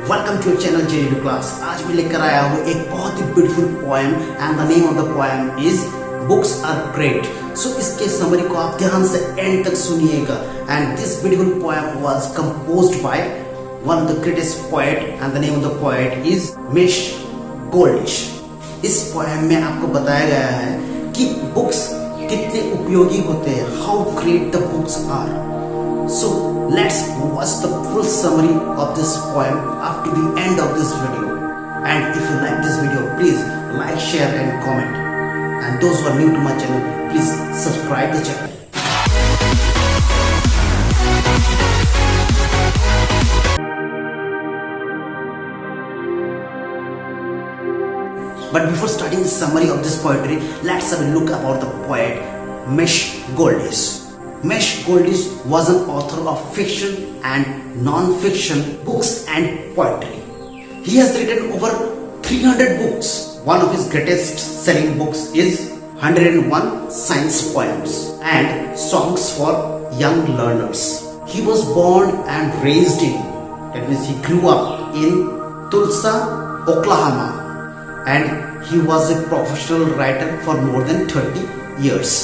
Welcome to channel Educlass। आज मैं लेकर आया हूँ एक बहुत ही beautiful poem and the name of the poem is books are great. So इसके समरी को आप ध्यान से एंड तक सुनिएगा। And this beautiful poem was composed by one of the greatest poet and the name of the poet is Meish Goldish। इस poem में आपको बताया गया है कि बुक्स कितने उपयोगी होते हैं, how great the books are. So let's watch the full summary of this poem up to the end of this video. And if you like this video, please like, share and comment. And those who are new to my channel, please subscribe the channel. But before starting the summary of this poetry, let's have a look about the poet Meish Goldish. Meish Goldish was an author of fiction and non-fiction books and poetry. He has written over 300 books. One of his greatest selling books is 101 Science Poems and Songs for Young Learners. He was born and raised in, that means he grew up in Tulsa, Oklahoma, and he was a professional writer for more than 30 years.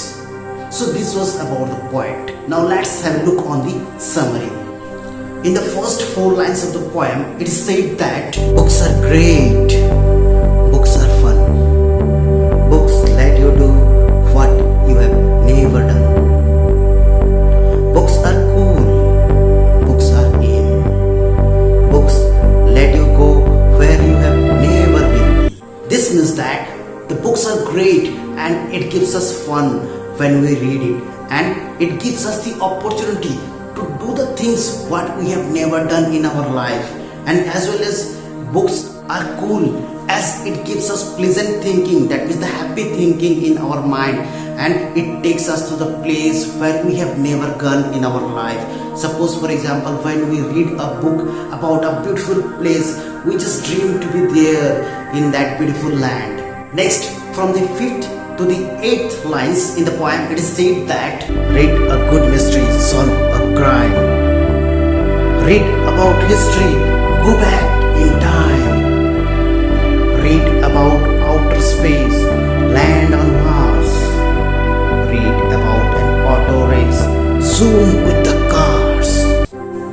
So this was about the poet. Now let's have a look on the summary. In the first 4 lines of the poem, it is said that books are great, books are fun, books let you do what you have never done, books are cool, books are in, books let you go where you have never been. This means that the books are great and it gives us fun when we read it, and it gives us the opportunity to do the things what we have never done in our life. And as well as books are cool as it gives us pleasant thinking, that is the happy thinking in our mind, and it takes us to the place where we have never gone in our life. Suppose for example, when we read a book about a beautiful place, we just dream to be there in that beautiful land. Next, from the 5th to the 8th lines in the poem, it is said that read a good mystery, solve a crime, read about history, go back in time, read about outer space, land on Mars, read about an auto race, zoom with the cars.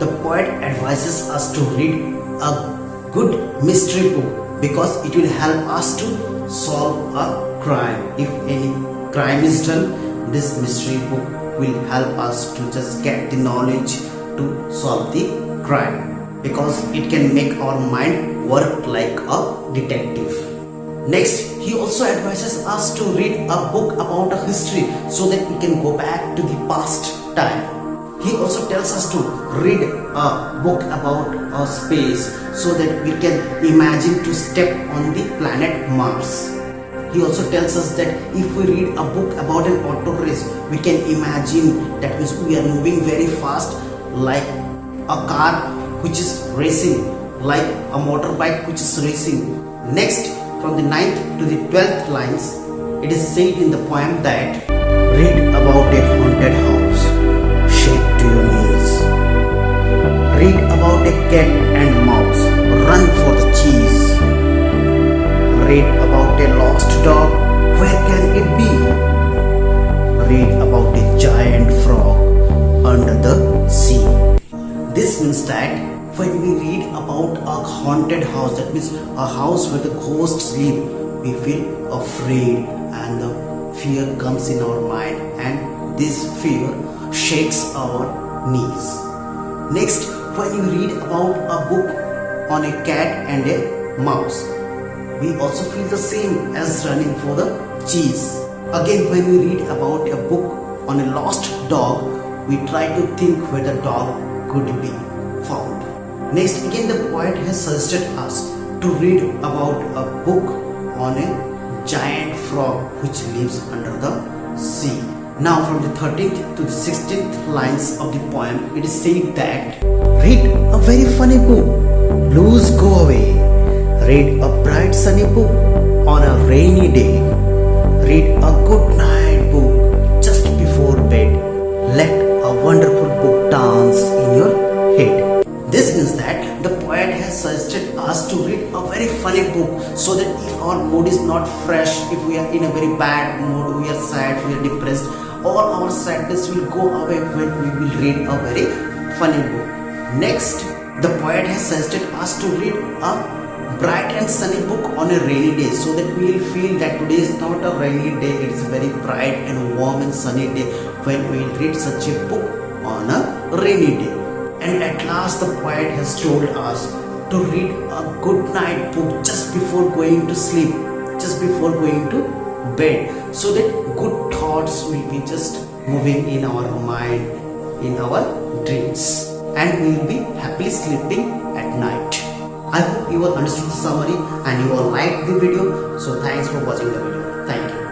The poet advises us to read a good mystery book because it will help us to solve a crime. If any crime is done, this mystery book will help us to just get the knowledge to solve the crime, because it can make our mind work like a detective. Next, he also advises us to read a book about a history so that we can go back to the past time. He also tells us to read a book about a space so that we can imagine to step on the planet Mars. He also tells us that if we read a book about an auto race, we can imagine that means we are moving very fast like a car which is racing, like a motorbike which is racing. Next, from the 9th to the 12th lines, it is said in the poem that read about a haunted house, shake to your knees. Read about a cat and mouse, run for the cheese. Read about a lost dog, where can it be? Read about a giant frog under the sea. This means that when we read about a haunted house, that means a house where the ghosts live, we feel afraid and the fear comes in our mind, and this fear shakes our knees. Next, when you read about a book on a cat and a mouse, we also feel the same as running for the cheese. Again, when we read about a book on a lost dog, we try to think where the dog could be found. Next, again the poet has suggested us to read about a book on a giant frog which lives under the sea. Now from the 13th to the 16th lines of the poem, it is said that read a very funny book, blues go away. Read a bright sunny book on a rainy day. Read a good night book just before bed. Let a wonderful book dance in your head. This means that the poet has has suggested us to read a very funny book, so that if our mood is not fresh, if we are in a very bad mood, we are sad, we are depressed, all our sadness will go away when we will read a very funny book. Next, the poet has suggested us to read a bright and sunny book on a rainy day, so that we will feel that today is not a rainy day, it is a very bright and warm and sunny day when we will read such a book on a rainy day. And at last, the poet has told us to read a good night book just before going to sleep, just before going to bed, so that good thoughts will be just moving in our mind, in our dreams, and we will be happily sleeping at night. I hope you all understood the summary and you all liked the video. So thanks for watching the video. Thank you.